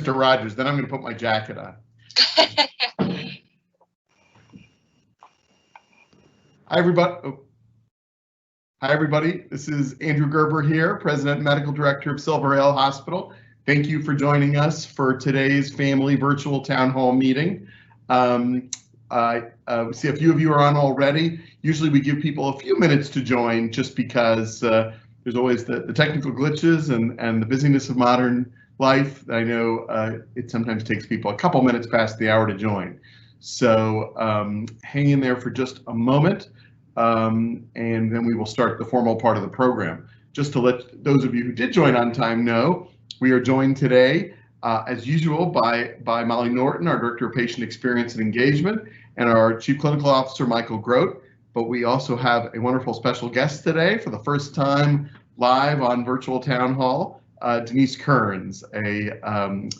Mr. Rogers, then I'm going to put my jacket on. Hi, everybody. Oh. Hi, everybody. This is Andrew Gerber here, President and Medical Director of Silver Hill Hospital. Thank you for joining us for today's family virtual town hall meeting. We see a few of you are on already. Usually we give people a few minutes to join just because there's always the technical glitches and the busyness of modern life. I know it sometimes takes people a couple minutes past the hour to join. So hang in there for just a moment, and then we will start the formal part of the program. Just to let those of you who did join on time know, we are joined today, as usual, by Molly Norton, our Director of Patient Experience and Engagement, and our Chief Clinical Officer, Michael Grote. But we also have a wonderful special guest today for the first time live on virtual town hall, Denise Kearns, a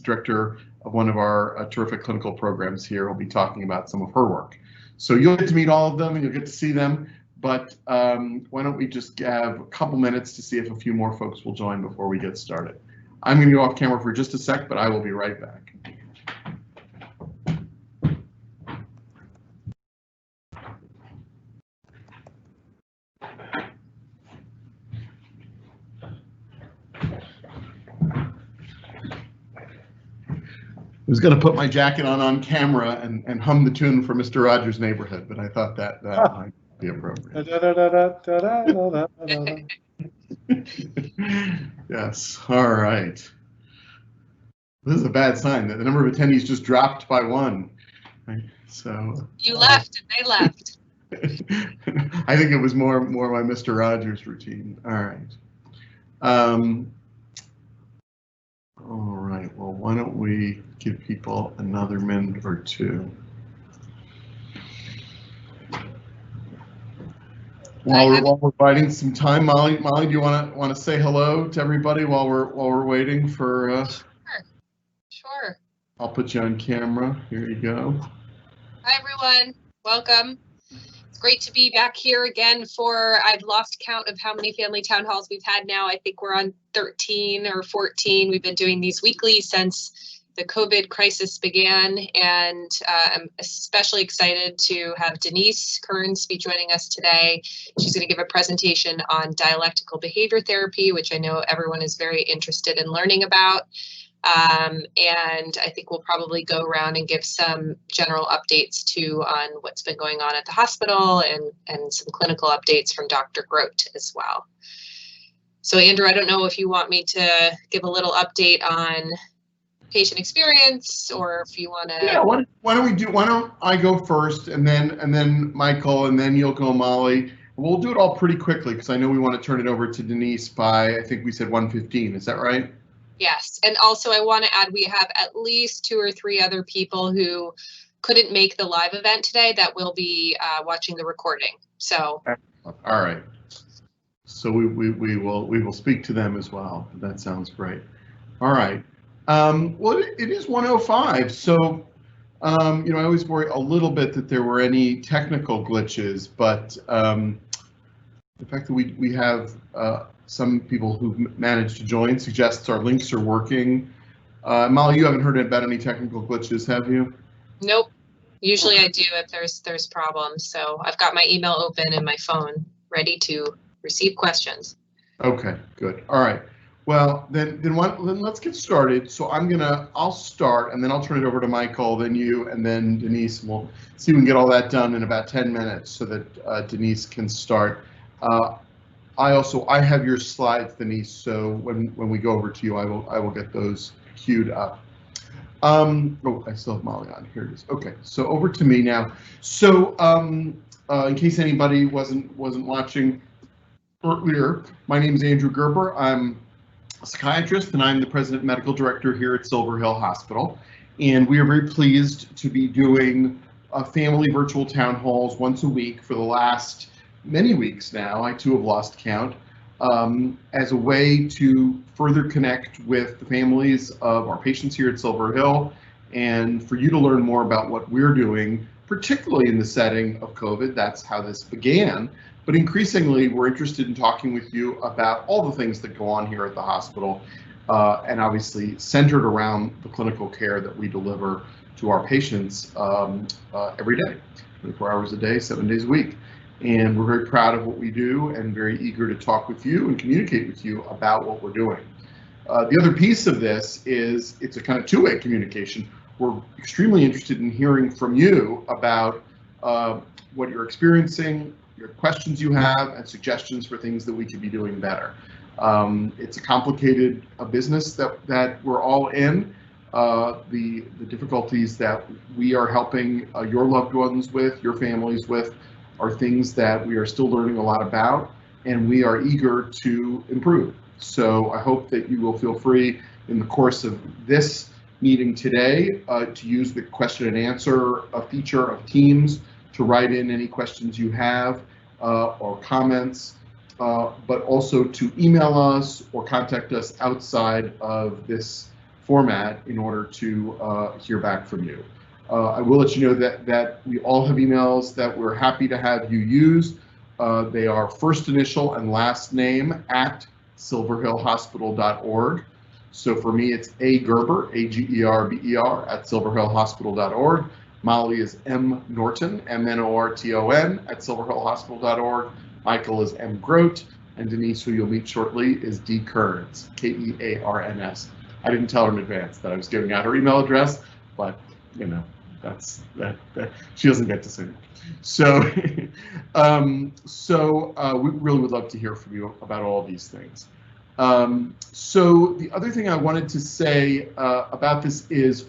director of one of our terrific clinical programs here. We'll be talking about some of her work. So you'll get to meet all of them and you'll get to see them. But why don't we just have a couple minutes to see if a few more folks will join before we get started. I'm going to go off camera for just a sec, but I will be right back. I was going to put my jacket on camera and hum the tune for Mr. Rogers' Neighborhood, but I thought that might be appropriate. Yes, all right. This is a bad sign that the number of attendees just dropped by one. Right? So you left and they left. I think it was more my Mr. Rogers routine. All right. All right, well, why don't we give people another minute or two. While we're biding some time, Molly, do you want to say hello to everybody while we're waiting for? Sure. I'll put you on camera. Here you go. Hi everyone, welcome. It's great to be back here again for, I've lost count of how many family town halls we've had now. I think we're on 13 or 14. We've been doing these weekly since the COVID crisis began, and I'm especially excited to have Denise Kearns be joining us today. She's going to give a presentation on dialectical behavior therapy, which I know everyone is very interested in learning about. And I think we'll probably go around and give some general updates too on what's been going on at the hospital and some clinical updates from Dr. Grote as well. So Andrew, I don't know if you want me to give a little update on patient experience, or if you want to. Yeah, why don't I go first, and then Michael, and then you'll go Molly. We'll do it all pretty quickly because I know we want to turn it over to Denise by, I think we said 1:15. Is that right? Yes, and also I want to add we have at least 2 or 3 other people who couldn't make the live event today that will be watching the recording. So. All right. So we will speak to them as well. That sounds great. All right. Well, it is 1:05. So you know, I always worry a little bit that there were any technical glitches, but the fact that we have some people who've managed to join suggests our links are working. Molly, you haven't heard about any technical glitches, have you? Nope. Usually I do if there's problems. So I've got my email open and my phone ready to receive questions. Okay, good. All right. Well, then let's get started. So I'll start, and then I'll turn it over to Michael, then you, and then Denise. And we'll see if we can get all that done in about 10 minutes so that Denise can start. I have your slides, Denise. So when we go over to you, I will get those queued up. Oh, I still have Molly on. Here it is. Okay, so over to me now. So in case anybody wasn't watching earlier, my name is Andrew Gerber. I'm a psychiatrist, and I'm the President and Medical Director here at Silver Hill Hospital. And we are very pleased to be doing family virtual town halls once a week for the last many weeks now. I too have lost count, as a way to further connect with the families of our patients here at Silver Hill, and for you to learn more about what we're doing, particularly in the setting of COVID. That's how this began. But increasingly, we're interested in talking with you about all the things that go on here at the hospital, and obviously centered around the clinical care that we deliver to our patients every day, 24 hours a day, 7 days a week. And we're very proud of what we do and very eager to talk with you and communicate with you about what we're doing. The other piece of this is it's a kind of two-way communication. We're extremely interested in hearing from you about what you're experiencing, your questions you have, and suggestions for things that we could be doing better. It's a complicated business that we're all in. The difficulties that we are helping your loved ones with, your families with, are things that we are still learning a lot about, and we are eager to improve. So I hope that you will feel free in the course of this meeting today to use the question and answer feature of Teams to write in any questions you have or comments, but also to email us or contact us outside of this format in order to hear back from you. I will let you know that we all have emails that we're happy to have you use. They are first initial and last name at silverhillhospital.org. So for me, it's A Gerber, A-G-E-R-B-E-R, at silverhillhospital.org. Molly is M Norton, M-N-O-R-T-O-N, at silverhillhospital.org. Michael is M Grote, and Denise, who you'll meet shortly, is D Kearns, K-E-A-R-N-S. I didn't tell her in advance that I was giving out her email address, but you know, that she doesn't get to say that. So, we really would love to hear from you about all these things. So the other thing I wanted to say about this is,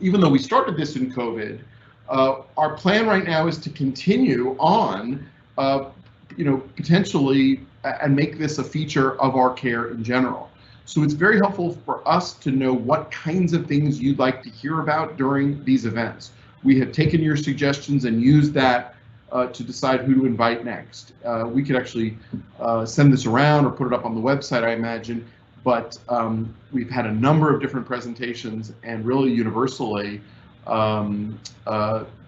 even though we started this in COVID, our plan right now is to continue on, potentially, and make this a feature of our care in general. So it's very helpful for us to know what kinds of things you'd like to hear about during these events. We have taken your suggestions and used that to decide who to invite next. We could actually send this around or put it up on the website, I imagine, but we've had a number of different presentations, and really universally,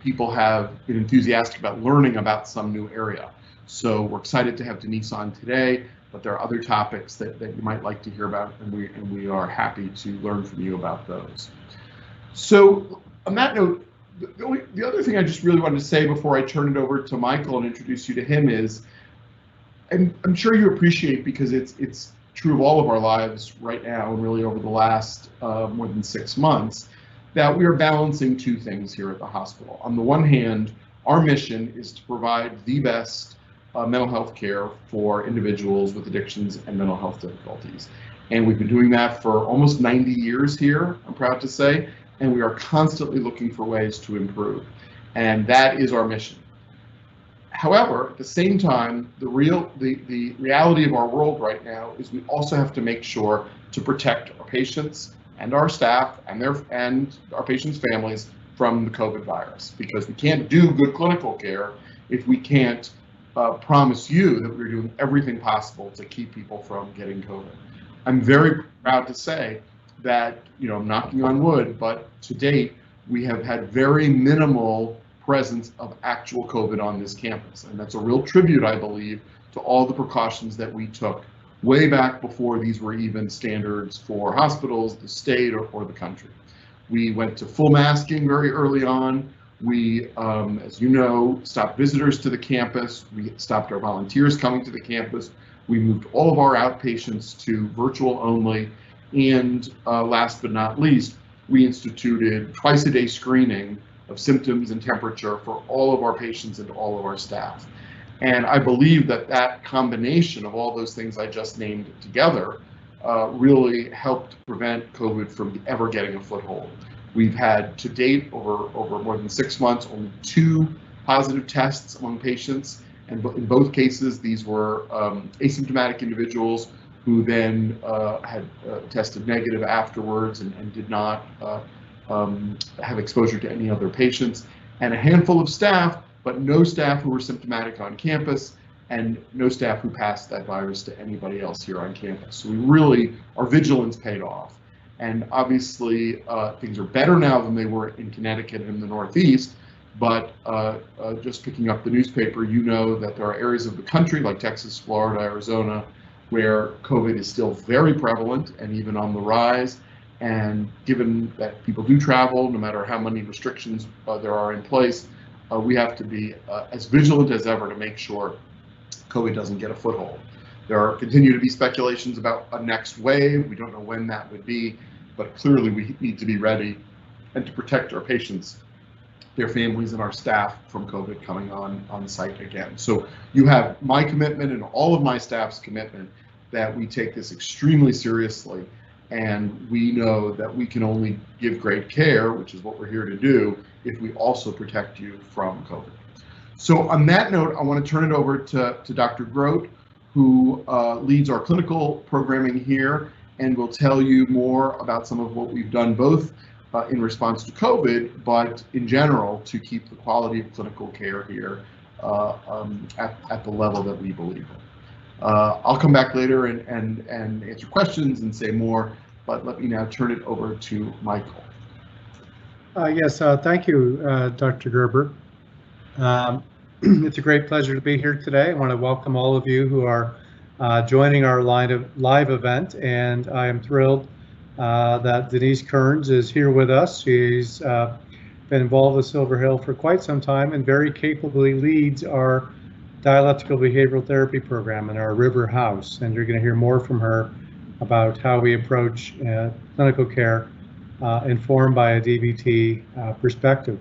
people have been enthusiastic about learning about some new area. So we're excited to have Denise on today, but there are other topics that you might like to hear about, and we are happy to learn from you about those. So on that note, the other thing I just really wanted to say before I turn it over to Michael and introduce you to him is, and I'm sure you appreciate, because it's true of all of our lives right now and really over the last more than 6 months, that we are balancing two things here at the hospital. On the one hand, our mission is to provide the best mental health care for individuals with addictions and mental health difficulties. And we've been doing that for almost 90 years here, I'm proud to say, and we are constantly looking for ways to improve. And that is our mission. However, at the same time, the reality of our world right now is we also have to make sure to protect our patients and our staff and our patients' families from the COVID virus, because we can't do good clinical care if we can't promise you that we're doing everything possible to keep people from getting COVID. I'm very proud to say that, I'm knocking on wood, but to date, we have had very minimal presence of actual COVID on this campus. And that's a real tribute, I believe, to all the precautions that we took way back before these were even standards for hospitals, the state, or the country. We went to full masking very early on. We, as you know, stopped visitors to the campus. We stopped our volunteers coming to the campus. We moved all of our outpatients to virtual only. And last but not least, we instituted twice-a-day screening of symptoms and temperature for all of our patients and all of our staff. And I believe that that combination of all those things I just named together really helped prevent COVID from ever getting a foothold. We've had to date, over more than 6 months, only 2 positive tests among patients. And in both cases, these were asymptomatic individuals who then had tested negative afterwards and did not have exposure to any other patients. And a handful of staff, but no staff who were symptomatic on campus, and no staff who passed that virus to anybody else here on campus. So our vigilance paid off. And obviously, things are better now than they were in Connecticut and in the Northeast, but just picking up the newspaper, you know that there are areas of the country like Texas, Florida, Arizona, where COVID is still very prevalent and even on the rise. And given that people do travel, no matter how many restrictions there are in place, we have to be as vigilant as ever to make sure COVID doesn't get a foothold. There continue to be speculations about a next wave. We don't know when that would be, but clearly we need to be ready and to protect our patients, their families, and our staff from COVID coming on site again. So you have my commitment and all of my staff's commitment that we take this extremely seriously, and we know that we can only give great care, which is what we're here to do, if we also protect you from COVID. So on that note, I want to turn it over to Dr. Grote, who leads our clinical programming here and will tell you more about some of what we've done, both in response to COVID, but in general to keep the quality of clinical care here at the level that we believe in. I'll come back later and answer questions and say more, but let me now turn it over to Michael. Yes, thank you, Dr. Gerber. It's a great pleasure to be here today. I want to welcome all of you who are joining our live event, and I am thrilled that Denise Kearns is here with us. She's been involved with Silver Hill for quite some time and very capably leads our dialectical behavioral therapy program in our River House, and you're going to hear more from her about how we approach clinical care informed by a DBT perspective.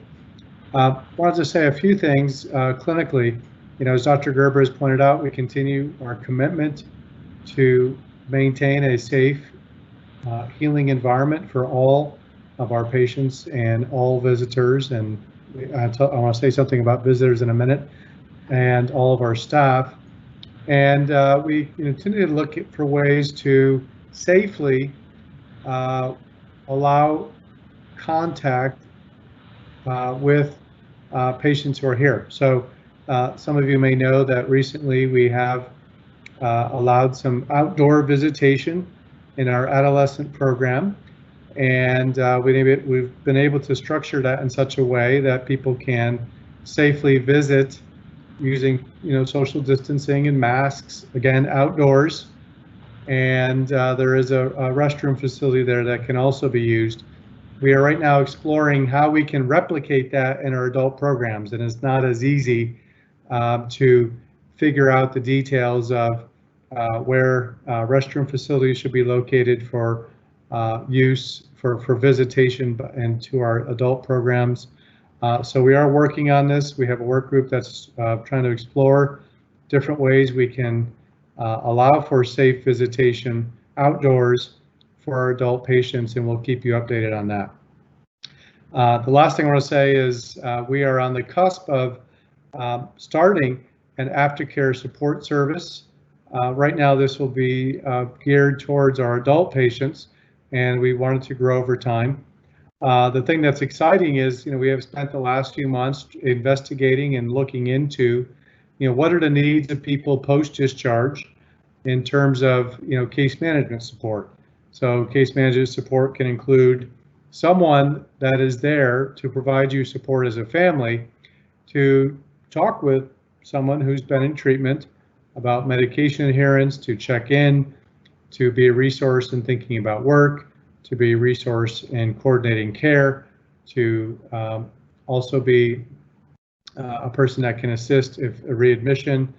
Wanted to say a few things clinically. You know, as Dr. Gerber has pointed out, we continue our commitment to maintain a safe, healing environment for all of our patients and all visitors. And I want to say something about visitors in a minute, and all of our staff. And we continue to look for ways to safely allow contact with patients who are here. So some of you may know that recently we have allowed some outdoor visitation in our adolescent program, and we've been able to structure that in such a way that people can safely visit using social distancing and masks, again outdoors, and there is a restroom facility there that can also be used. We are right now exploring how we can replicate that in our adult programs, and it's not as easy to figure out the details of where restroom facilities should be located for use for visitation and to our adult programs. So we are working on this. We have a work group that's trying to explore different ways we can allow for safe visitation outdoors for our adult patients, and we'll keep you updated on that. The last thing I want to say is we are on the cusp of starting an aftercare support service. Right now this will be geared towards our adult patients, and we want it to grow over time. The thing that's exciting is, we have spent the last few months investigating and looking into, what are the needs of people post-discharge in terms of, case management support. So case management support can include someone that is there to provide you support as a family, to talk with someone who's been in treatment about medication adherence, to check in, to be a resource in thinking about work, to be a resource in coordinating care, to also be a person that can assist if a readmission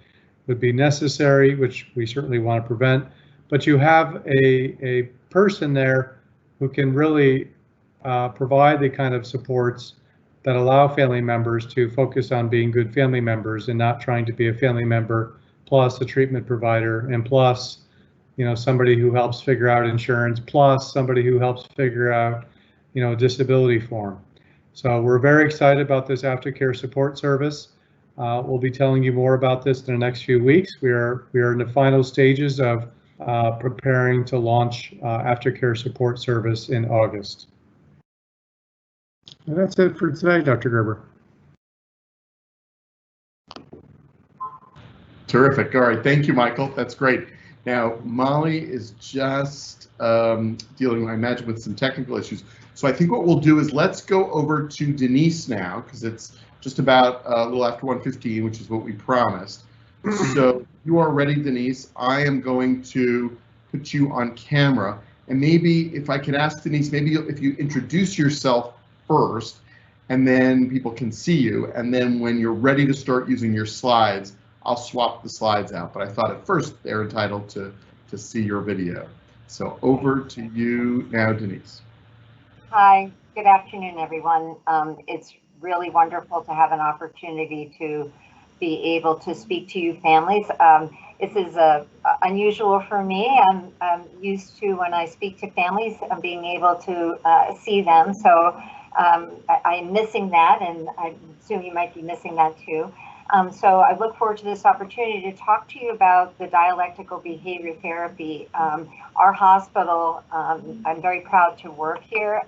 would be necessary, which we certainly want to prevent. But you have a person there who can really provide the kind of supports that allow family members to focus on being good family members and not trying to be a family member plus a treatment provider and plus somebody who helps figure out insurance, plus somebody who helps figure out, a disability form. So we're very excited about this aftercare support service. We'll be telling you more about this in the next few weeks. We are in the final stages of preparing to launch aftercare support service in August. And that's it for today, Dr. Gerber. Terrific. All right. Thank you, Michael. That's great. Now, Molly is just dealing, I imagine, with some technical issues. So I think what we'll do is let's go over to Denise now, because it's just about a little after 1:15, which is what we promised. So you are ready, Denise, I am going to put you on camera. And maybe if I could ask Denise, maybe if you introduce yourself first, and then people can see you. And then when you're ready to start using your slides, I'll swap the slides out. But I thought at first they're entitled to see your video. So over to you now, Denise. Hi, good afternoon, everyone. It's really wonderful to have an opportunity to be able to speak to you families. This is unusual for me. I'm used to, when I speak to families, being able to see them. So I'm missing that, and I assume you might be missing that too. So I look forward to this opportunity to talk to you about the dialectical behavior therapy. Our hospital, I'm very proud to work here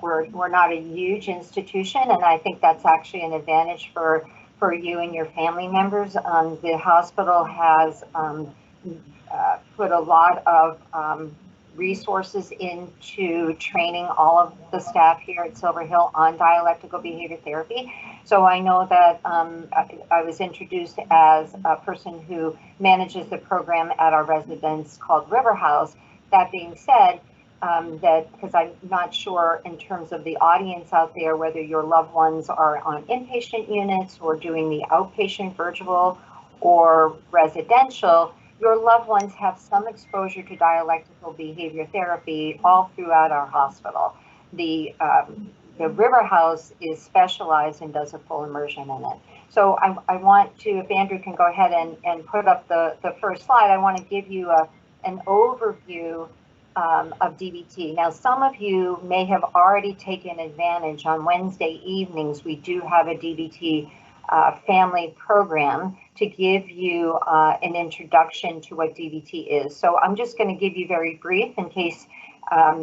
we're not a huge institution, and I think that's actually an advantage for you and your family members. The hospital has put a lot of resources into training all of the staff here at Silver Hill on dialectical behavior therapy. So I know that I was introduced as a person who manages the program at our residence called River House. That being said, because I'm not sure in terms of the audience out there, whether your loved ones are on inpatient units or doing the outpatient virtual or residential, your loved ones have some exposure to dialectical behavior therapy all throughout our hospital. The River House is specialized and does a full immersion in it. So I want to, if Andrew can go ahead and put up the first slide, I want to give you an overview of DBT. Now, some of you may have already taken advantage. On Wednesday evenings, we do have a DBT family program to give you an introduction to what DBT is. So I'm just going to give you very brief in case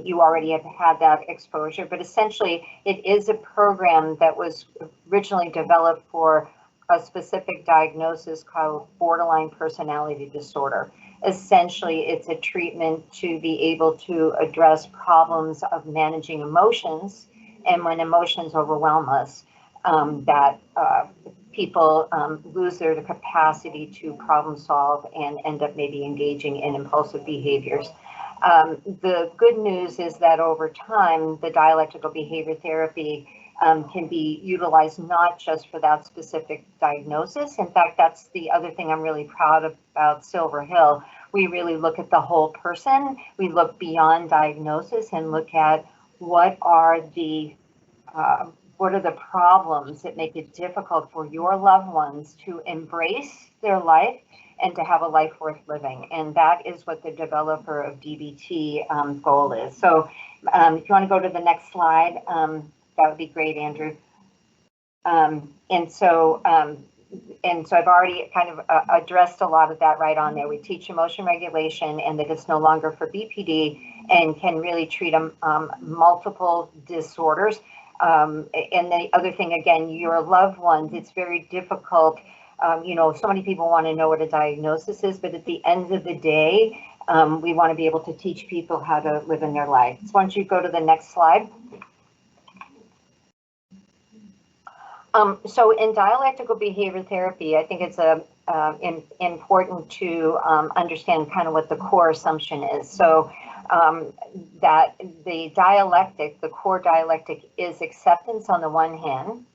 you already have had that exposure, but essentially it is a program that was originally developed for a specific diagnosis called borderline personality disorder. Essentially, it's a treatment to be able to address problems of managing emotions, and when emotions overwhelm us, that people lose their capacity to problem solve and end up maybe engaging in impulsive behaviors. The good news is that over time, the dialectical behavior therapy can be utilized not just for that specific diagnosis. In fact, that's the other thing I'm really proud of about Silver Hill. We really look at the whole person. We look beyond diagnosis and look at what are the problems that make it difficult for your loved ones to embrace their life and to have a life worth living. And that is what the developer of DBT goal is. So if you want to go to the next slide, that would be great, Andrew. And so I've already kind of addressed a lot of that right on there. We teach emotion regulation and that it's no longer for BPD and can really treat multiple disorders. And the other thing, again, your loved ones, it's very difficult. So many people want to know what a diagnosis is, but at the end of the day, we want to be able to teach people how to live in their life. So once you go to the next slide. So in dialectical behavior therapy, I think it's important to understand kind of what the core assumption is. So that the core dialectic is acceptance on the one hand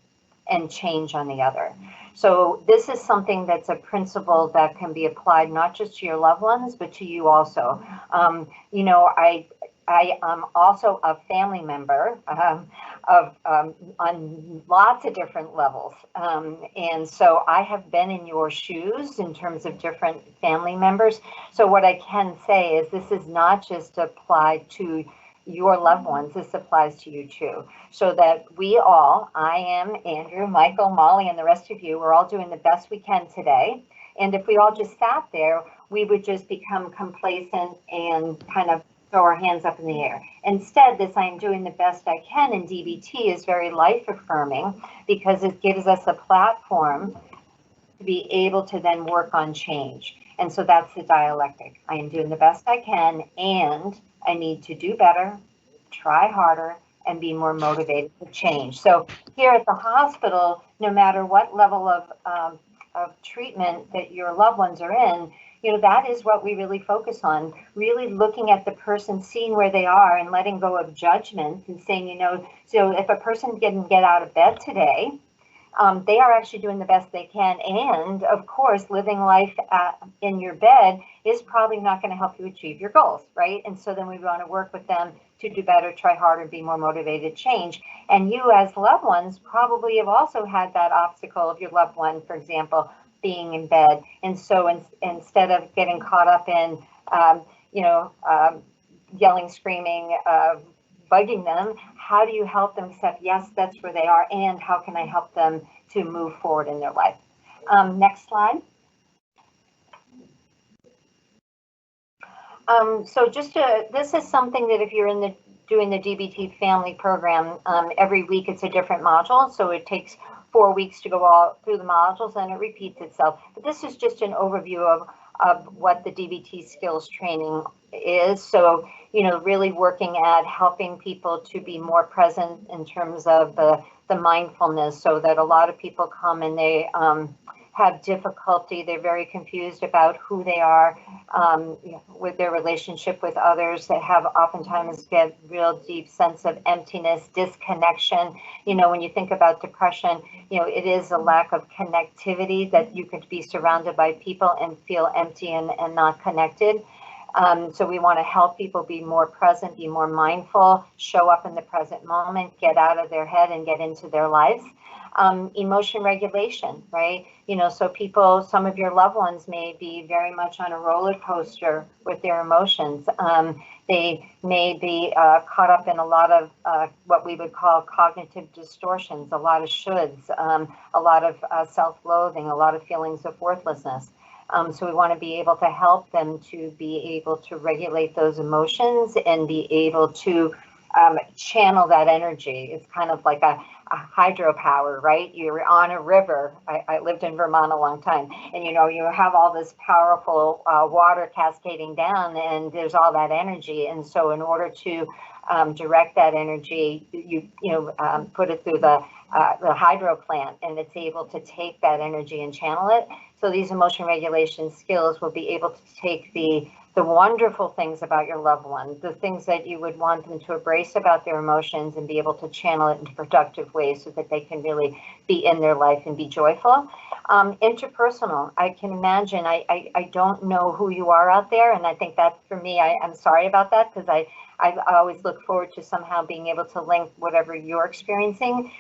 and change on the other. So this is something that's a principle that can be applied not just to your loved ones, but to you also. I am also a family member on lots of different levels. And so I have been in your shoes in terms of different family members. So what I can say is this is not just applied to your loved ones, this applies to you too. So that we all, I am, Andrew, Michael, Molly, and the rest of you, we're all doing the best we can today. And if we all just sat there, we would just become complacent and kind of throw our hands up in the air. Instead, this I'm doing the best I can in DBT is very life affirming because it gives us a platform to be able to then work on change. And so that's the dialectic. I am doing the best I can, and I need to do better, try harder, and be more motivated to change. So here at the hospital, no matter what level of treatment that your loved ones are in, that is what we really focus on, really looking at the person, seeing where they are and letting go of judgment and saying, so if a person didn't get out of bed today, they are actually doing the best they can. And of course, living life in your bed is probably not going to help you achieve your goals, right? And so then we want to work with them to do better, try harder, be more motivated, change. And you as loved ones probably have also had that obstacle of your loved one, for example, being in bed. And so instead of getting caught up in, yelling, screaming, bugging them, how do you help them accept, yes, that's where they are, and how can I help them to move forward in their life? Next slide. So this is something that if you're doing the DBT family program, every week it's a different module. So it takes 4 weeks to go all through the modules and it repeats itself. But this is just an overview of what the DBT skills training is. So, really working at helping people to be more present in terms of the mindfulness, so that a lot of people come and they have difficulty. They're very confused about who they are with their relationship with others. That have oftentimes get real deep sense of emptiness, disconnection. When you think about depression, it is a lack of connectivity, that you could be surrounded by people and feel empty and not connected. So we want to help people be more present, be more mindful, show up in the present moment, get out of their head and get into their lives. Emotion regulation, right? So some of your loved ones may be very much on a roller coaster with their emotions. They may be caught up in a lot of what we would call cognitive distortions, a lot of shoulds, a lot of self-loathing, a lot of feelings of worthlessness. So we want to be able to help them to be able to regulate those emotions and be able to channel that energy. It's kind of like a hydropower, right? You're on a river. I lived in Vermont a long time, and you have all this powerful water cascading down, and there's all that energy. And so in order to direct that energy, you put it through the hydro plant, and it's able to take that energy and channel it. So these emotion regulation skills will be able to take the wonderful things about your loved one, the things that you would want them to embrace about their emotions, and be able to channel it into productive ways so that they can really be in their life and be joyful. Interpersonal, I can imagine, I don't know who you are out there, and I think that for me, I'm sorry about that, because I always look forward to somehow being able to link whatever you're experiencing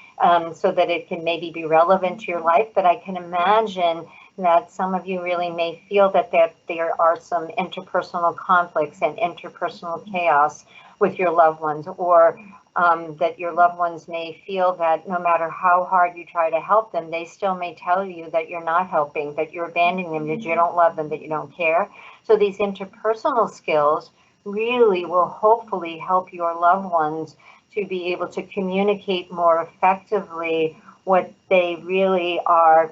so that it can maybe be relevant to your life. But I can imagine that some of you really may feel that there are some interpersonal conflicts and interpersonal chaos with your loved ones, or that your loved ones may feel that no matter how hard you try to help them, they still may tell you that you're not helping, that you're abandoning them, that you don't love them, that you don't care. So these interpersonal skills really will hopefully help your loved ones to be able to communicate more effectively what they really are,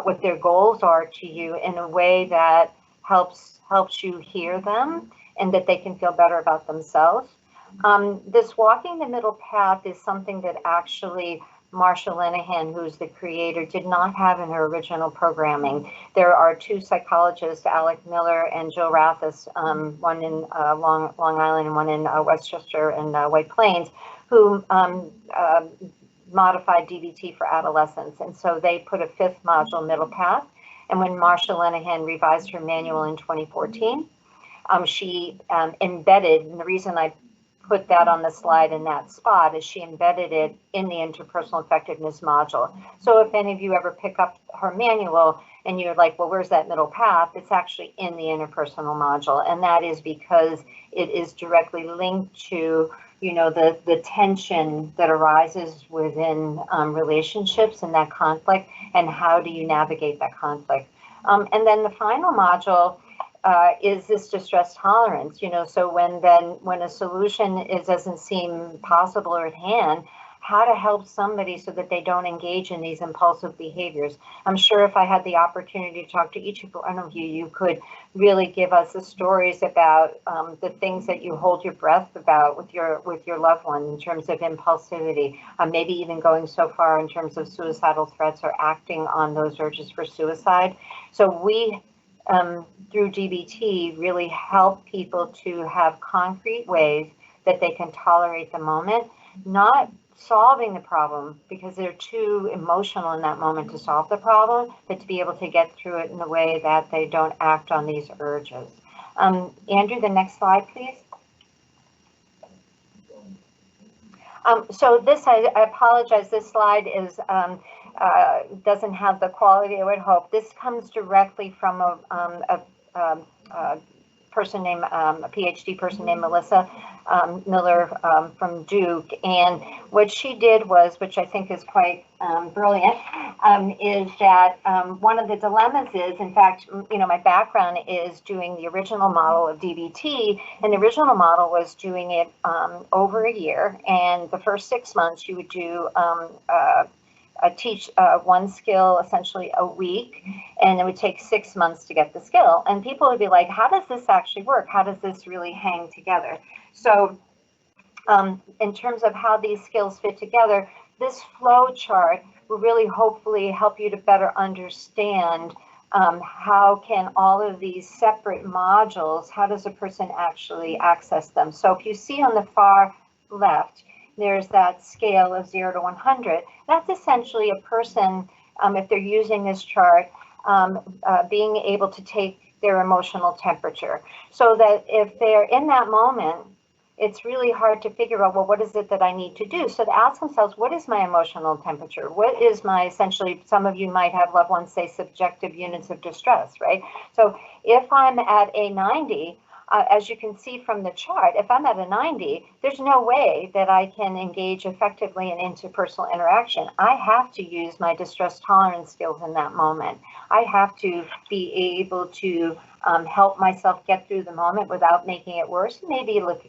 what their goals are to you, in a way that helps you hear them and that they can feel better about themselves. This walking the middle path is something that actually Marsha Linehan, who's the creator, did not have in her original programming. There are two psychologists, Alec Miller and Joe Rathis, one in Long Island and one in Westchester and White Plains, who modified DBT for adolescents. And so they put a 5th module, middle path. And when Marsha Linehan revised her manual in 2014, she embedded, and the reason I put that on the slide in that spot is she embedded it in the interpersonal effectiveness module. So if any of you ever pick up her manual and you're like, well, where's that middle path? It's actually in the interpersonal module. And that is because it is directly linked to, the tension that arises within relationships and that conflict, and how do you navigate that conflict. And then the final module is this distress tolerance, so when a solution doesn't seem possible or at hand, how to help somebody so that they don't engage in these impulsive behaviors. I'm sure if I had the opportunity to talk to each one of you, you could really give us the stories about the things that you hold your breath about with your loved one in terms of impulsivity, maybe even going so far in terms of suicidal threats or acting on those urges for suicide. So we, through DBT, really help people to have concrete ways that they can tolerate the moment, not solving the problem because they're too emotional in that moment to solve the problem, but to be able to get through it in a way that they don't act on these urges. Andrew, the next slide, please. So this, I apologize, this slide is doesn't have the quality I would hope. This comes directly from a person named, a PhD person named Melissa Miller from Duke. And what she did was, which I think is quite brilliant, is that one of the dilemmas is, in fact, you know, my background is doing the original model of DBT, and the original model was doing it over a year. And the first 6 months you would do teach one skill essentially a week, and it would take 6 months to get the skill. And people would be like, how does this actually work? How does this really hang together? So in terms of how these skills fit together, this flow chart will really hopefully help you to better understand how can all of these separate modules, how does a person actually access them? So if you see on the far left, there's that scale of 0 to 100. That's essentially a person, if they're using this chart, being able to take their emotional temperature. So that if they're in that moment, it's really hard to figure out, well, what is it that I need to do? So to ask themselves, what is my emotional temperature? What is my, essentially, some of you might have loved ones say subjective units of distress, right? So if I'm at a 90, as you can see from the chart, if I'm at a 90, there's no way that I can engage effectively in interpersonal interaction. I have to use my distress tolerance skills in that moment. I have to be able to help myself get through the moment without making it worse, maybe look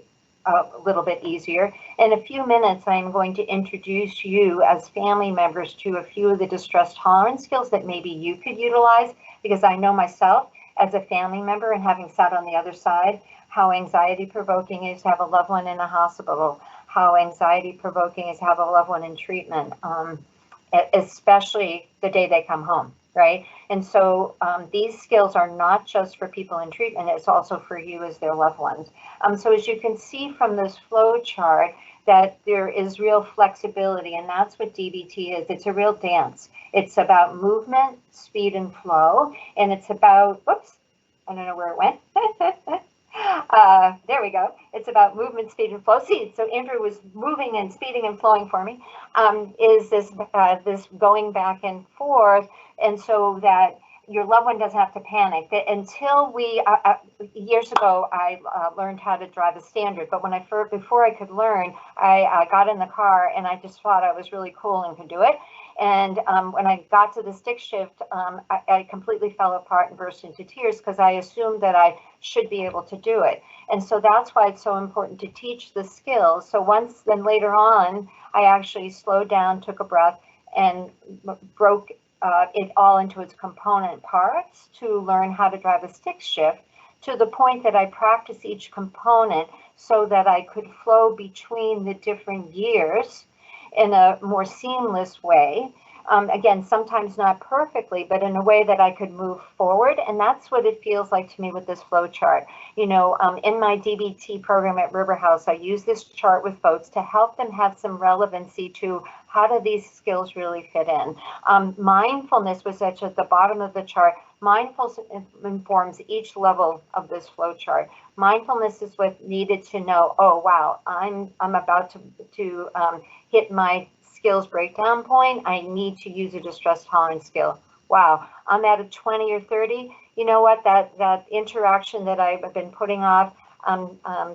a little bit easier. In a few minutes, I'm going to introduce you as family members to a few of the distress tolerance skills that maybe you could utilize, because I know myself as a family member and having sat on the other side, how anxiety provoking is to have a loved one in a hospital, how anxiety provoking is to have a loved one in treatment, especially the day they come home, right? And so these skills are not just for people in treatment, it's also for you as their loved ones. So as you can see from this flow chart, that there is real flexibility, and that's what DBT is. It's a real dance. It's about movement, speed, and flow, and it's about, whoops, I don't know where it went. There we go. It's about movement, speed, and flow. See, so Andrew was moving and speeding and flowing for me. Is this this going back and forth, and so that your loved one doesn't have to panic. That until we, years ago, I learned how to drive a standard, but when before I could learn, I got in the car and I just thought I was really cool and could do it. And when I got to the stick shift, I completely fell apart and burst into tears because I assumed that I should be able to do it. And so that's why it's so important to teach the skills. So then later on, I actually slowed down, took a breath, and broke it all into its component parts to learn how to drive a stick shift, to the point that I practice each component so that I could flow between the different gears in a more seamless way. Again, sometimes not perfectly, but in a way that I could move forward. And that's what it feels like to me with this flow chart. You know, in my DBT program at River House, I use this chart with folks to help them have some relevancy to how do these skills really fit in. Mindfulness was at the bottom of the chart. Mindfulness informs each level of this flow chart. Mindfulness is what needed to know, oh, wow, I'm about to hit my skills breakdown point. I need to use a distress tolerance skill. Wow, I'm at a 20 or 30. You know what, that interaction that I've been putting off,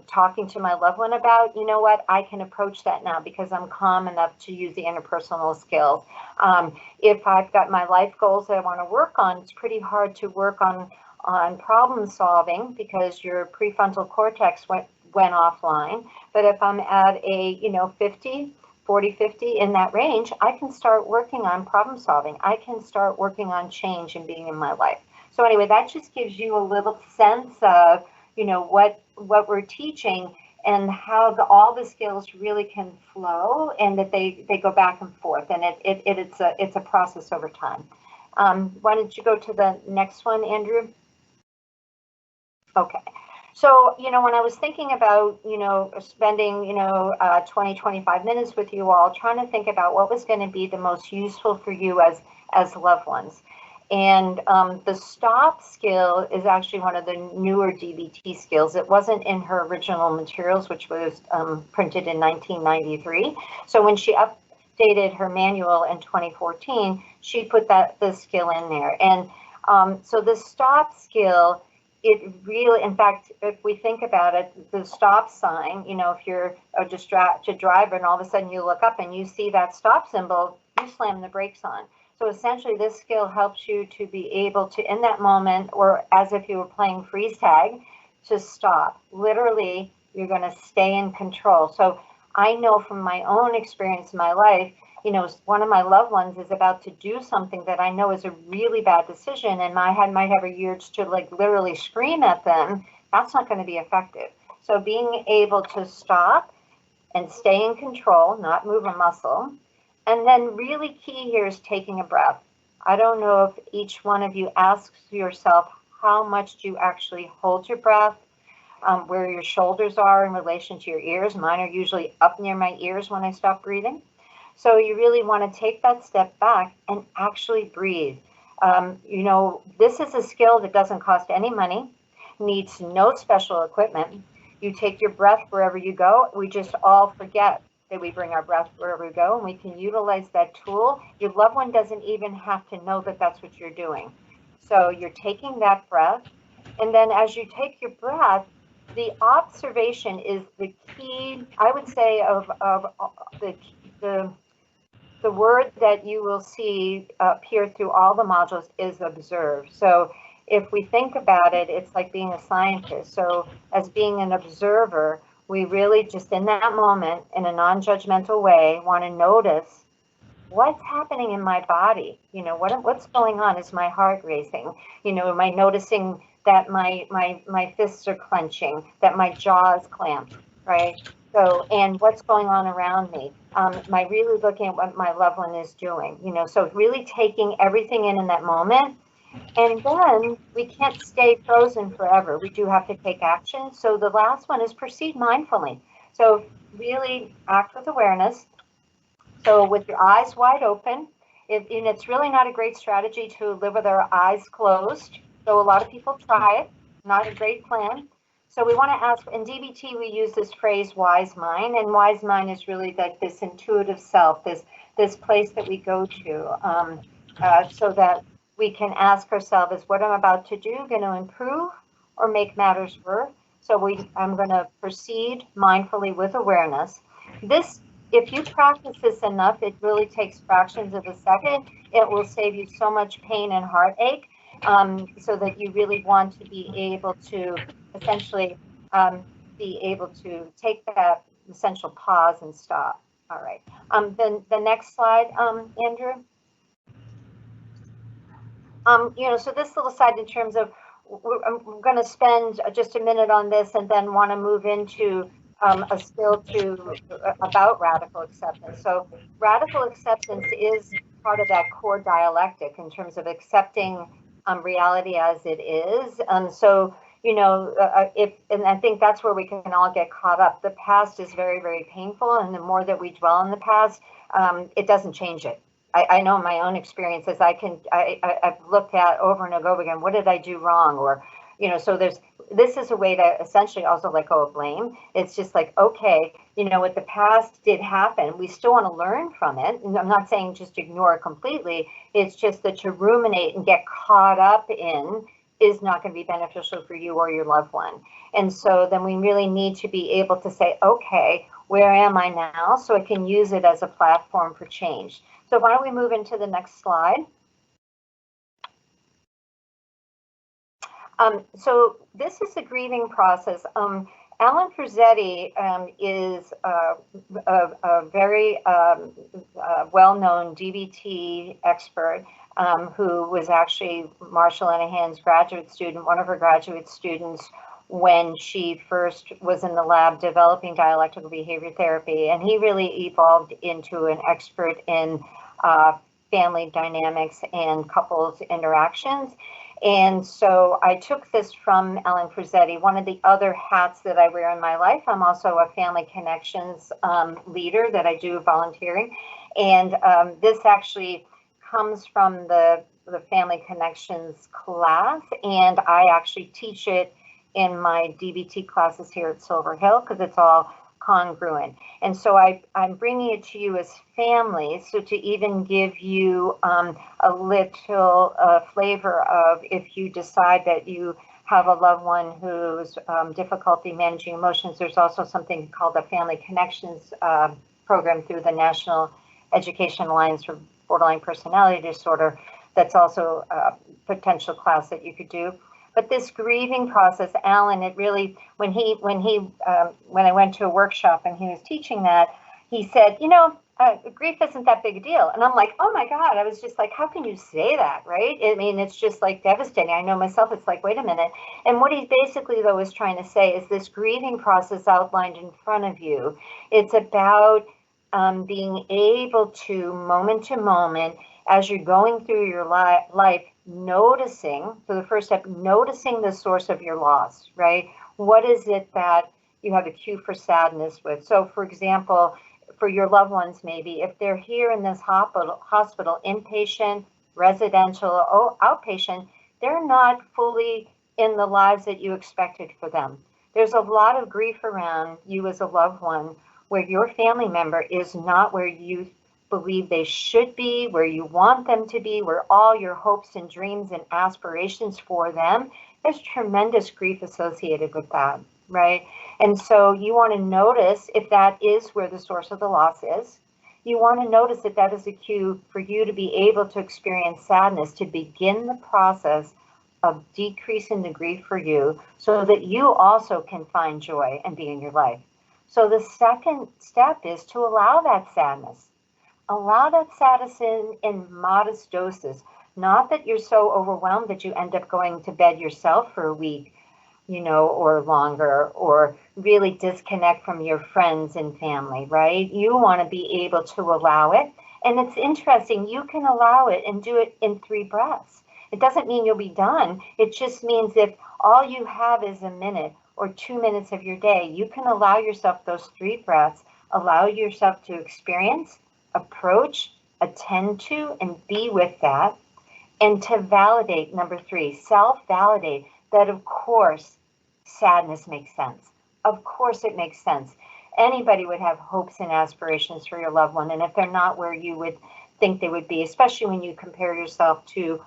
talking to my loved one about, you know what, I can approach that now because I'm calm enough to use the interpersonal skills. If I've got my life goals that I want to work on, it's pretty hard to work on problem solving because your prefrontal cortex went offline. But if I'm at a 50, 40, 50, in that range, I can start working on problem solving. I can start working on change and being in my life. So anyway, that just gives you a little sense of, you know, what we're teaching and how all the skills really can flow, and that they go back and forth, and it's a process over time. Why don't you go to the next one, Andrew? Okay. So, you know, when I was thinking about, you know, spending, you know, 20, 25 minutes with you all, trying to think about what was going to be the most useful for you as loved ones. And the stop skill is actually one of the newer DBT skills. It wasn't in her original materials, which was printed in 1993. So when she updated her manual in 2014, she put this skill in there. And so the stop skill, it really, in fact, if we think about it, the stop sign, you know, if you're a distracted driver and all of a sudden you look up and you see that stop symbol, you slam the brakes on. So essentially this skill helps you to be able to, in that moment, or as if you were playing freeze tag, to stop. Literally, you're going to stay in control. So I know from my own experience in my life, you know, one of my loved ones is about to do something that I know is a really bad decision, and my head might have a urge to like literally scream at them. That's not going to be effective. So being able to stop and stay in control, not move a muscle. And then really key here is taking a breath. I don't know if each one of you asks yourself, how much do you actually hold your breath? Where your shoulders are in relation to your ears. Mine are usually up near my ears when I stop breathing. So you really want to take that step back and actually breathe. You know, this is a skill that doesn't cost any money, needs no special equipment. You take your breath wherever you go. We just all forget that we bring our breath wherever we go, and we can utilize that tool. Your loved one doesn't even have to know that that's what you're doing. So you're taking that breath, and then as you take your breath, the observation is the key, I would say, of the word that you will see appear through all the modules is observe. So if we think about it, it's like being a scientist. So as being an observer, we really just in that moment, in a non-judgmental way, want to notice what's happening in my body. You know, what's going on? Is my heart racing? You know, am I noticing that my fists are clenching, that my jaw is clamped, right? So, and what's going on around me? Am I really looking at what my loved one is doing? You know, so really taking everything in that moment. And then we can't stay frozen forever. We do have to take action. So the last one is proceed mindfully. So really act with awareness. So with your eyes wide open, and it's really not a great strategy to live with our eyes closed. So a lot of people try it, not a great plan. So we want to ask, in DBT, we use this phrase wise mind, and wise mind is really like this intuitive self, this place that we go to, so that we can ask ourselves, is what I'm about to do going to improve or make matters worse? So I'm going to proceed mindfully with awareness. If you practice this enough, it really takes fractions of a second. It will save you so much pain and heartache, so that you really want to be able to essentially be able to take that essential pause and stop. All right. Then the next slide, Andrew. You know, so this little slide in terms of, I'm going to spend just a minute on this and then want to move into a skill about radical acceptance. So radical acceptance is part of that core dialectic in terms of accepting reality as it is. So, you know, and I think that's where we can all get caught up. The past is very, very painful, and the more that we dwell in the past, it doesn't change it. I know my own experiences. I've looked at over and over again, what did I do wrong? Or, you know, so this is a way to essentially also let go of blame. It's just like, okay, you know what, the past did happen. We still want to learn from it. And I'm not saying just ignore it completely. It's just that to ruminate and get caught up in is not going to be beneficial for you or your loved one. And so then we really need to be able to say, okay, where am I now? So I can use it as a platform for change. So why don't we move into the next slide? So this is the grieving process. Alan Frazzetti is a very well-known DBT expert who was actually Marshall Linehan's graduate student, one of her graduate students, when she first was in the lab developing dialectical behavior therapy. And he really evolved into an expert in family dynamics and couples interactions. And so I took this from Alan Frazzetti. One of the other hats that I wear in my life, I'm also a family connections leader that I do volunteering. And this actually comes from the family connections class. And I actually teach it in my DBT classes here at Silver Hill because it's all congruent. And so I'm bringing it to you as families, so to even give you a little flavor of if you decide that you have a loved one who's difficulty managing emotions, there's also something called the Family Connections program through the National Education Alliance for Borderline Personality Disorder. That's also a potential class that you could do. But this grieving process, Alan, it really, when I went to a workshop and he was teaching that, he said, you know, grief isn't that big a deal. And I'm like, oh my God, I was just like, how can you say that, right? I mean, it's just like devastating. I know myself, it's like, wait a minute. And what he basically though is trying to say is this grieving process outlined in front of you. It's about being able to moment, as you're going through your life, noticing, so the first step, noticing the source of your loss, right? What is it that you have a cue for sadness with? So for example, for your loved ones, maybe if they're here in this hospital, inpatient, residential, or outpatient, they're not fully in the lives that you expected for them. There's a lot of grief around you as a loved one where your family member is not where you believe they should be, where you want them to be, where all your hopes and dreams and aspirations for them, there's tremendous grief associated with that, right? And so you want to notice if that is where the source of the loss is. You want to notice that that is a cue for you to be able to experience sadness, to begin the process of decreasing the grief for you so that you also can find joy and be in your life. So the second step is to allow that sadness. Allow that sadness in modest doses, not that you're so overwhelmed that you end up going to bed yourself for a week, you know, or longer, or really disconnect from your friends and family, right? You want to be able to allow it. And it's interesting, you can allow it and do it in 3 breaths. It doesn't mean you'll be done. It just means if all you have is a minute or 2 minutes of your day, you can allow yourself those 3 breaths, allow yourself to experience, approach, attend to, and be with that. And to validate, number 3, self-validate that, of course, sadness makes sense. Of course it makes sense. Anybody would have hopes and aspirations for your loved one. And if they're not where you would think they would be, especially when you compare yourself to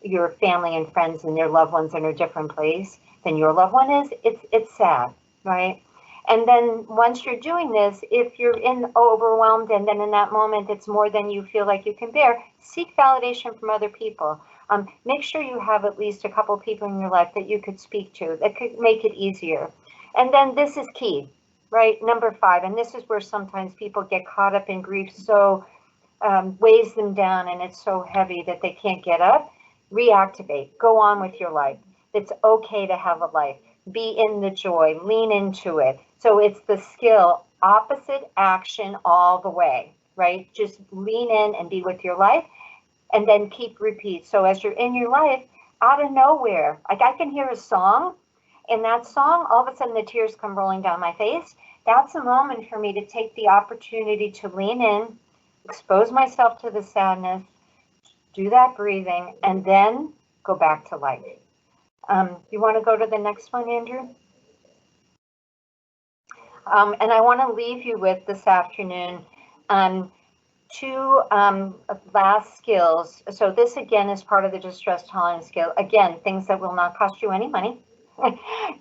your family and friends and their loved ones in a different place than your loved one is, it's sad, right? And then once you're doing this, if you're overwhelmed and then in that moment it's more than you feel like you can bear, seek validation from other people. Make sure you have at least a couple people in your life that you could speak to that could make it easier. And then this is key, right? Number 5, and this is where sometimes people get caught up in grief, so weighs them down and it's so heavy that they can't get up. Reactivate, go on with your life. It's okay to have a life. Be in the joy, lean into it. So it's the skill, opposite action all the way, right? Just lean in and be with your life and then keep repeat. So as you're in your life, out of nowhere, like I can hear a song and that song, all of a sudden the tears come rolling down my face. That's a moment for me to take the opportunity to lean in, expose myself to the sadness, do that breathing, and then go back to life. You want to go to the next one, Andrew? And I want to leave you with this afternoon 2 last skills. So this again is part of the distress tolerance skill. Again, things that will not cost you any money.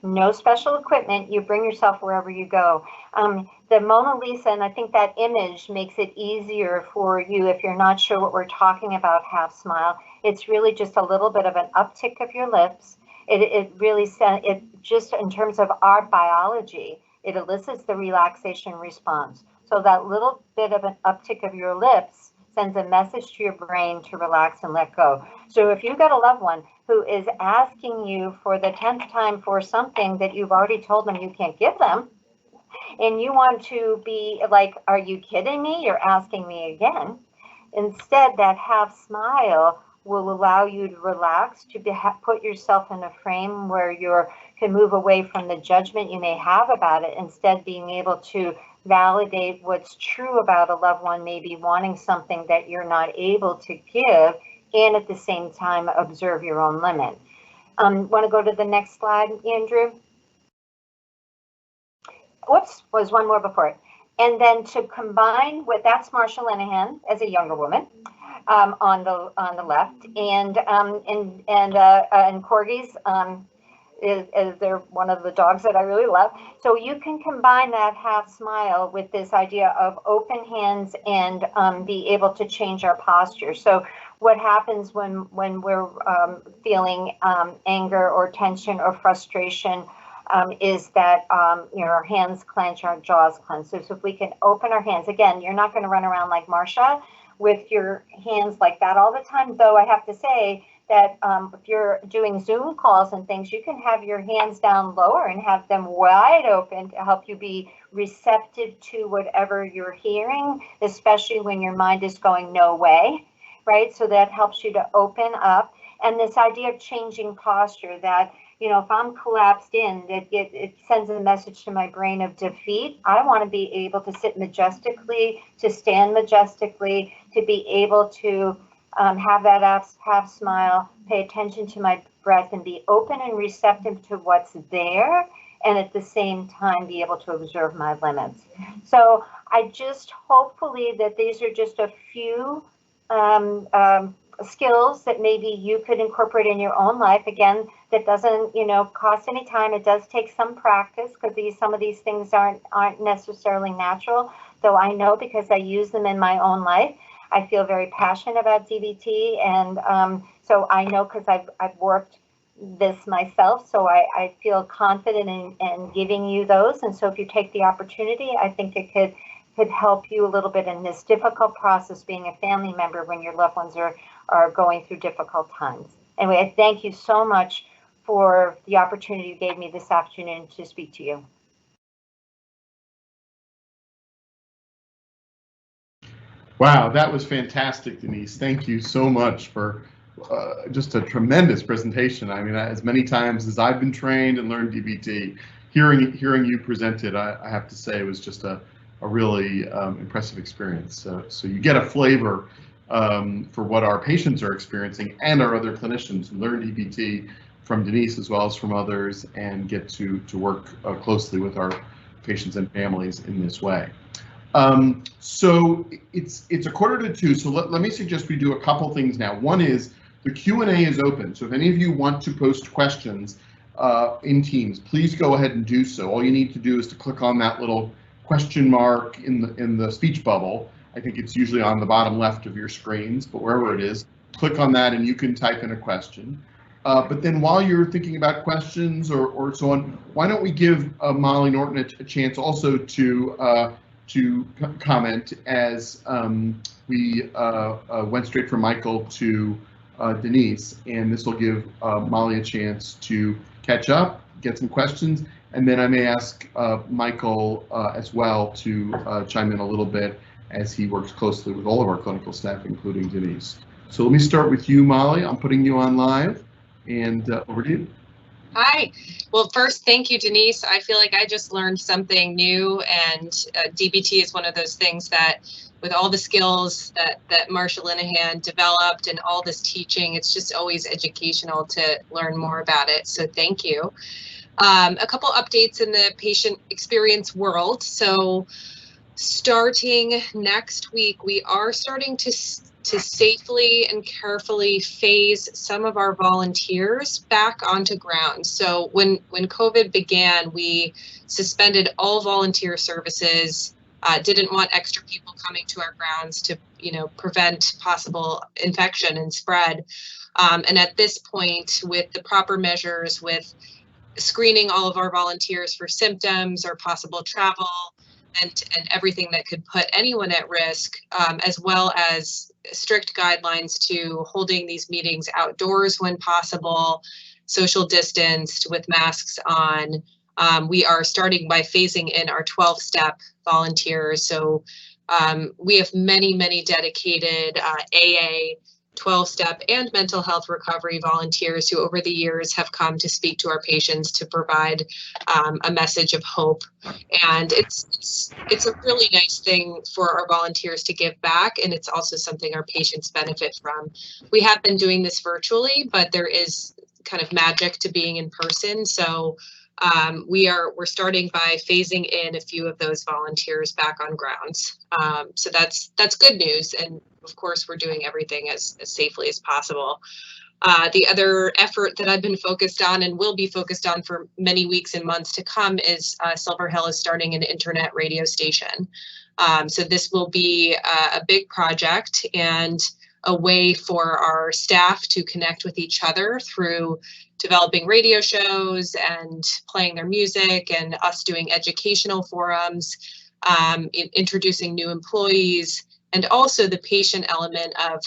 No special equipment. You bring yourself wherever you go. The Mona Lisa, and I think that image makes it easier for you if you're not sure what we're talking about, half smile. It's really just a little bit of an uptick of your lips. it really said it just in terms of our biology, it elicits the relaxation response. So that little bit of an uptick of your lips sends a message to your brain to relax and let go. So if you've got a loved one who is asking you for the 10th time for something that you've already told them you can't give them, and you want to be like, are you kidding me? You're asking me again. Instead, that half smile will allow you to relax, to put yourself in a frame where you can move away from the judgment you may have about it, instead being able to validate what's true about a loved one, maybe wanting something that you're not able to give, and at the same time observe your own limit. Want to go to the next slide, Andrew? Whoops, was one more before it. And then to combine with, that's Marsha Linehan as a younger woman on the left, and Corgis is they're one of the dogs that I really love. So you can combine that half smile with this idea of open hands and be able to change our posture. So what happens when we're feeling anger or tension or frustration is that our hands clench, our jaws clench. So if we can open our hands, again, you're not going to run around like Marsha with your hands like that all the time, though I have to say that if you're doing Zoom calls and things, you can have your hands down lower and have them wide open to help you be receptive to whatever you're hearing, especially when your mind is going no way, right? So that helps you to open up. And this idea of changing posture, that if I'm collapsed in, it sends a message to my brain of defeat. I want to be able to sit majestically, to stand majestically, to be able to have that half smile, pay attention to my breath, and be open and receptive to what's there, and at the same time be able to observe my limits. So I just hopefully that these are just a few skills that maybe you could incorporate in your own life. Again, that doesn't cost any time. It does take some practice, because some of these things aren't necessarily natural, though I know because I use them in my own life. I feel very passionate about DBT, and so I know because I've worked this myself, so I feel confident in giving you those. And so if you take the opportunity, I think it could help you a little bit in this difficult process, being a family member when your loved ones are going through difficult times. Anyway, I thank you so much for the opportunity you gave me this afternoon to speak to you. Wow, that was fantastic, Denise. Thank you so much for just a tremendous presentation. I mean, as many times as I've been trained and learned DBT, hearing you present it, I have to say, it was just a really impressive experience. So you get a flavor for what our patients are experiencing, and our other clinicians who learn DBT from Denise as well as from others, and get to work closely with our patients and families in this way. So it's 1:45, so let me suggest we do a couple things now. One is the Q&A is open, so if any of you want to post questions in Teams, please go ahead and do so. All you need to do is to click on that little question mark in the speech bubble. I think it's usually on the bottom left of your screens, but wherever it is, click on that and you can type in a question. But then while you're thinking about questions or so on, why don't we give Molly Norton a chance also to comment, as we went straight from Michael to Denise, and this will give Molly a chance to catch up, get some questions, and then I may ask Michael as well to chime in a little bit, as he works closely with all of our clinical staff, including Denise. So let me start with you, Molly. I'm putting you on live, and over to you. Hi. Well, first, thank you, Denise. I feel like I just learned something new, and DBT is one of those things that, with all the skills that Marsha Linehan developed and all this teaching, it's just always educational to learn more about it. So thank you. A couple updates in the patient experience world. So starting next week, we are starting to safely and carefully phase some of our volunteers back onto ground. So when COVID began, we suspended all volunteer services, didn't want extra people coming to our grounds to prevent possible infection and spread. And at this point, with the proper measures, with screening all of our volunteers for symptoms or possible travel, and everything that could put anyone at risk, as well as strict guidelines to holding these meetings outdoors when possible, social distanced with masks on. We are starting by phasing in our 12-step volunteers. So we have many dedicated AA, 12-step and mental health recovery volunteers who over the years have come to speak to our patients to provide a message of hope. And it's a really nice thing for our volunteers to give back, and it's also something our patients benefit from. We have been doing this virtually, but there is kind of magic to being in person. So we're starting by phasing in a few of those volunteers back on grounds. So that's good news. And of course, we're doing everything as safely as possible. The other effort that I've been focused on and will be focused on for many weeks and months to come is Silver Hill is starting an internet radio station. So this will be a big project and a way for our staff to connect with each other through developing radio shows and playing their music, and us doing educational forums, introducing new employees, and also the patient element of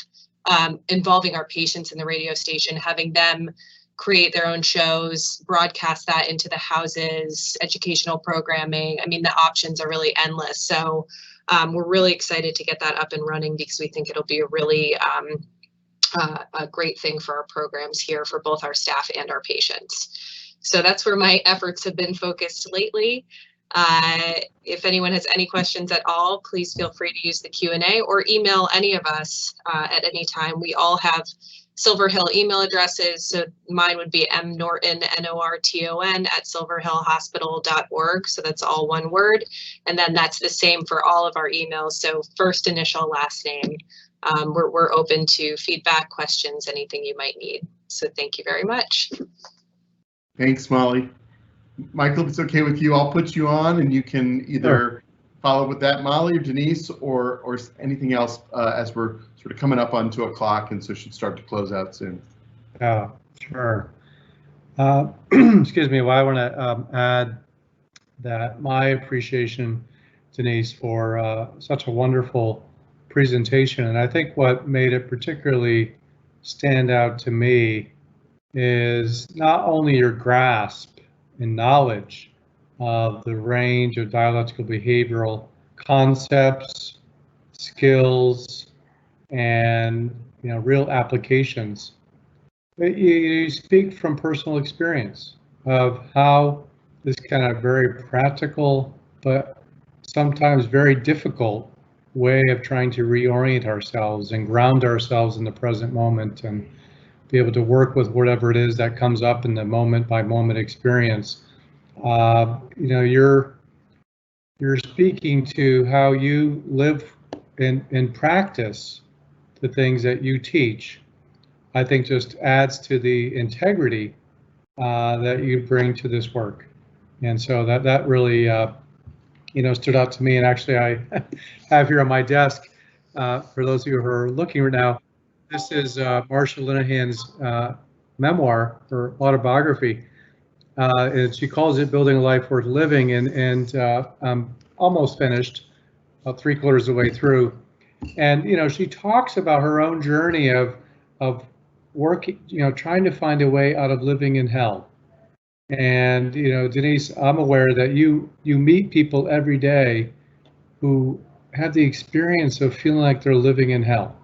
involving our patients in the radio station, having them create their own shows, broadcast that into the houses, educational programming. I mean, the options are really endless. So we're really excited to get that up and running because we think it'll be a really a great thing for our programs here for both our staff and our patients. So that's where my efforts have been focused lately. If anyone has any questions at all, please feel free to use the Q&A or email any of us at any time. We all have Silver Hill email addresses. So mine would be mnorton, Norton, at silverhillhospital.org. So that's all one word. And then that's the same for all of our emails. So first initial, last name. We're open to feedback, questions, anything you might need. So thank you very much. Thanks, Molly. Michael, if it's okay with you, I'll put you on and you can either follow with that, Molly or Denise, or anything else as we're sort of coming up on 2 o'clock, and so should start to close out soon. Yeah, sure. Excuse me. Well, I want to add that my appreciation, Denise, for such a wonderful presentation. And I think what made it particularly stand out to me is not only your grasp and knowledge of the range of dialectical behavioral concepts, skills, and real applications, but you speak from personal experience of how this kind of very practical but sometimes very difficult way of trying to reorient ourselves and ground ourselves in the present moment and be able to work with whatever it is that comes up in the moment by moment experience. You're speaking to how you live in practice the things that you teach. I think just adds to the integrity that you bring to this work. And so that really stood out to me. And actually I have here on my desk, for those of you who are looking right now, this is Marsha Linehan's memoir or autobiography. And she calls it Building a Life Worth Living, and I'm almost finished, about 3/4 of the way through. And she talks about her own journey of working, trying to find a way out of living in hell. And Denise, I'm aware that you meet people every day who have the experience of feeling like they're living in hell.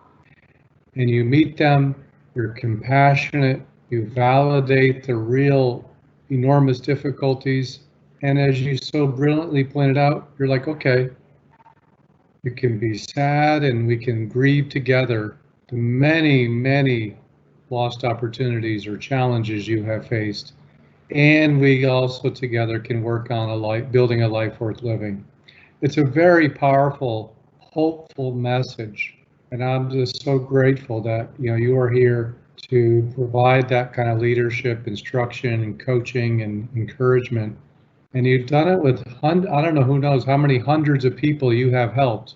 And you meet them, you're compassionate, you validate the real enormous difficulties, and as you so brilliantly pointed out, you're like, okay, you can be sad and we can grieve together the many lost opportunities or challenges you have faced, and we also together can work on building a life worth living. It's a very powerful, hopeful message, and I'm just so grateful that you are here to provide that kind of leadership, instruction, and coaching and encouragement. And you've done it with, I don't know, who knows how many hundreds of people you have helped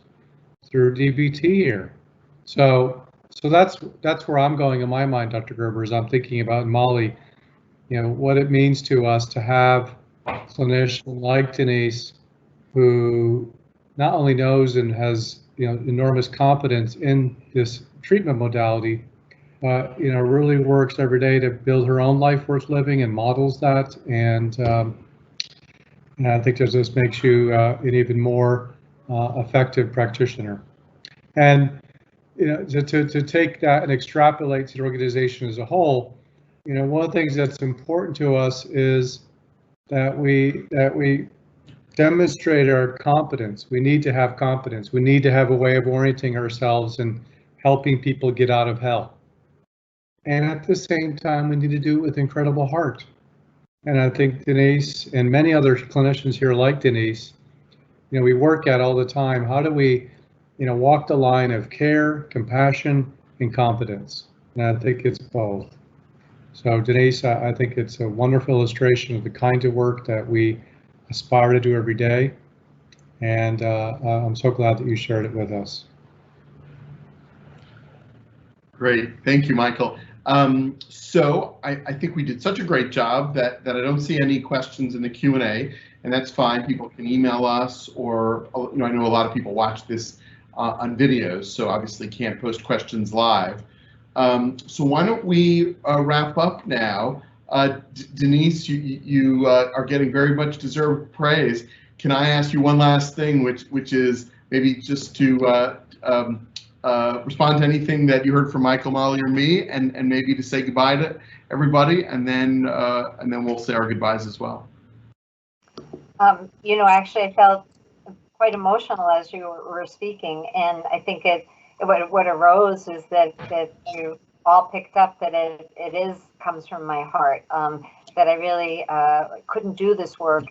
through DBT here. So So that's where I'm going in my mind, Dr. Gerber, as I'm thinking about Molly, what it means to us to have a clinician like Denise, who not only knows and has enormous competence in this treatment modality, but really works every day to build her own life worth living and models that. And I think this makes you an even more effective practitioner. And to take that and extrapolate to the organization as a whole, one of the things that's important to us is that we demonstrate our competence. We need to have competence. We need to have a way of orienting ourselves and helping people get out of hell. And at the same time, we need to do it with incredible heart. And I think Denise and many other clinicians here like Denise, we work at all the time. How do we, walk the line of care, compassion, and competence? And I think it's both. So Denise, I think it's a wonderful illustration of the kind of work that we aspire to do every day. And I'm so glad that you shared it with us. Great, thank you, Michael. So I think we did such a great job that I don't see any questions in the Q&A, and that's fine. People can email us, or I know a lot of people watch this on videos, so obviously can't post questions live. So why don't we wrap up now? Denise, you are getting very much deserved praise. Can I ask you one last thing, which is maybe just to respond to anything that you heard from Michael, Molly, or me, and maybe to say goodbye to everybody, and then we'll say our goodbyes as well. Actually, I felt quite emotional as you were speaking, and I think what arose is that you all picked up that it comes from my heart, that I really couldn't do this work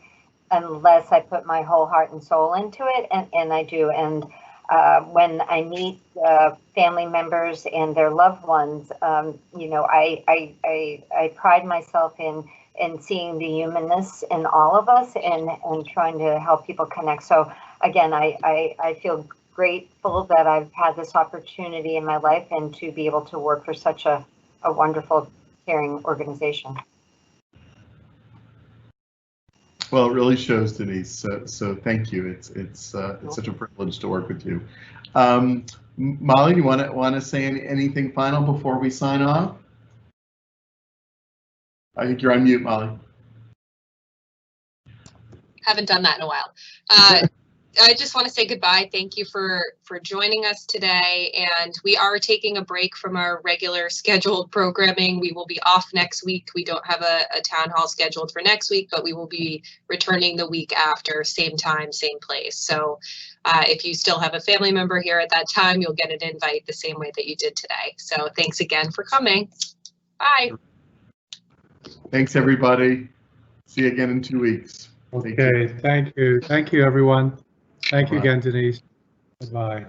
unless I put my whole heart and soul into it, and I do. And when I meet family members and their loved ones, I pride myself in seeing the humanness in all of us and trying to help people connect. So again, I feel grateful that I've had this opportunity in my life and to be able to work for such a wonderful, caring organization. Well, it really shows, Denise. So thank you. It's such a privilege to work with you. Molly, you want to say anything final before we sign off? I think you're on mute, Molly. Haven't done that in a while. I just want to say goodbye. Thank you for joining us today. And we are taking a break from our regular scheduled programming. We will be off next week. We don't have a town hall scheduled for next week, but we will be returning the week after, same time, same place. So if you still have a family member here at that time, you'll get an invite the same way that you did today. So thanks again for coming. Bye. Thanks, everybody. See you again in 2 weeks. Okay, thank you. Thank you, everyone. Thank you again, Denise. Goodbye.